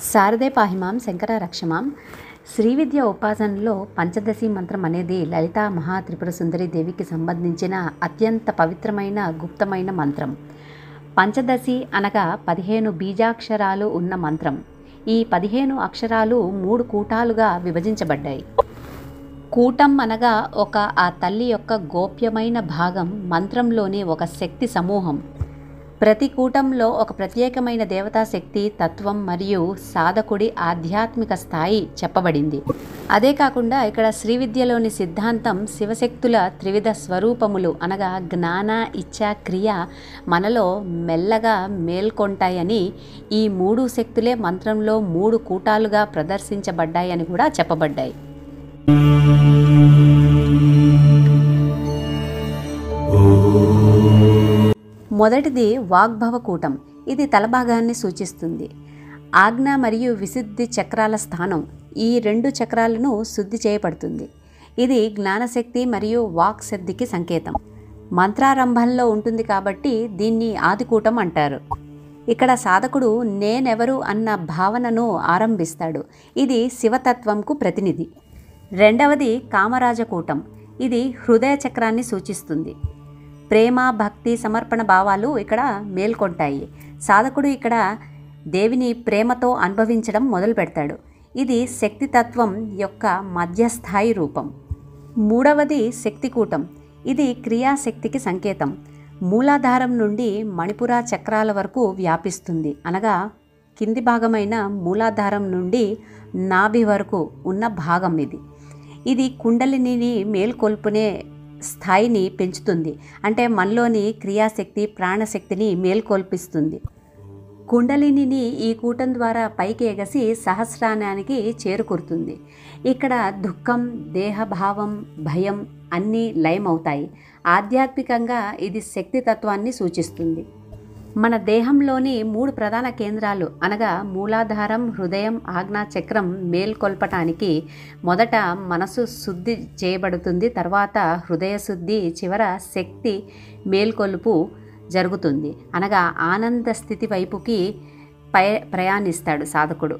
శారదే పాహిమాం శంకర రక్షమాం. శ్రీవిద్య ఉపాసనలో పంచదశి మంత్రం అనేది లలితా మహాత్రిపుర సుందరి దేవికి సంబంధించిన అత్యంత పవిత్రమైన గుప్తమైన మంత్రం. పంచదశి అనగా 15 బీజాక్షరాలు ఉన్న మంత్రం. ఈ 15 అక్షరాలు 3 కూటాలుగా విభజించబడ్డాయి. కూటం అనగా ఆ తల్లి యొక్క గోప్యమైన భాగం, మంత్రంలోని ఒక శక్తి సమూహం. ప్రతి కూటంలో ఒక ప్రత్యేకమైన దేవతా శక్తి తత్వం మరియు సాధకుడి ఆధ్యాత్మిక స్థాయి చెప్పబడింది. అదే కాకుండా ఇక్కడ శ్రీవిద్యలోని సిద్ధాంతం శివశక్తుల త్రివిధ స్వరూపములు అనగా జ్ఞాన, ఇచ్ఛ, క్రియ మనలో మెల్లగా మేల్కొంటాయని, ఈ 3 శక్తులే మంత్రంలో 3 కూటాలుగా ప్రదర్శించబడ్డాయని కూడా చెప్పబడ్డాయి. మొదటిది వాగ్భవ కూటం. ఇది తలభాగాన్ని సూచిస్తుంది. ఆజ్ఞ మరియు విశుద్ధి చక్రాల స్థానం. ఈ 2 చక్రాలను శుద్ధి చేయబడుతుంది. ఇది జ్ఞానశక్తి మరియు వాక్ సిద్ధికి సంకేతం. మంత్రారంభంలో ఉంటుంది కాబట్టి దీన్ని ఆదికూటం అంటారు. ఇక్కడ సాధకుడు నేనెవరు అన్న భావనను ఆరంభిస్తాడు. ఇది శివతత్వంకు ప్రతినిధి. రెండవది కామరాజకూటం. ఇది హృదయ చక్రాన్ని సూచిస్తుంది. ప్రేమ, భక్తి, సమర్పణ భావాలు ఇక్కడ మేల్కొంటాయి. సాధకుడు ఇక్కడ దేవిని ప్రేమతో అనుభవించడం మొదలు పెడతాడు. ఇది శక్తితత్వం యొక్క మధ్యస్థాయి రూపం. మూడవది శక్తికూటం. ఇది క్రియాశక్తికి సంకేతం. మూలాధారం నుండి మణిపుర చక్రాల వరకు వ్యాపిస్తుంది. అనగా కింది భాగమైన మూలాధారం నుండి నాభి వరకు ఉన్న భాగం ఇది. ఇది కుండలిని మేల్కొల్పునే స్థాయిని పెంచుతుంది. అంటే మనలోని క్రియాశక్తి, ప్రాణశక్తిని మేల్కొల్పిస్తుంది. కుండలిని ఈ కూటం ద్వారా పైకి ఎగసి సహస్రానానికి చేరుకురుతుంది. ఇక్కడ దుఃఖం, దేహభావం, భయం అన్నీ లయమవుతాయి. ఆధ్యాత్మికంగా ఇది శక్తితత్వాన్ని సూచిస్తుంది. మన దేహంలోని 3 ప్రధాన కేంద్రాలు అనగా మూలాధారం, హృదయం, ఆజ్ఞా చక్రం మేల్కొల్పటానికి మొదట మనసు శుద్ధి చేయబడుతుంది. తర్వాత హృదయ శుద్ధి, చివర శక్తి మేల్కొలుపు జరుగుతుంది. అనగా ఆనంద స్థితి వైపుకి ప్రయాణిస్తాడు సాధకుడు.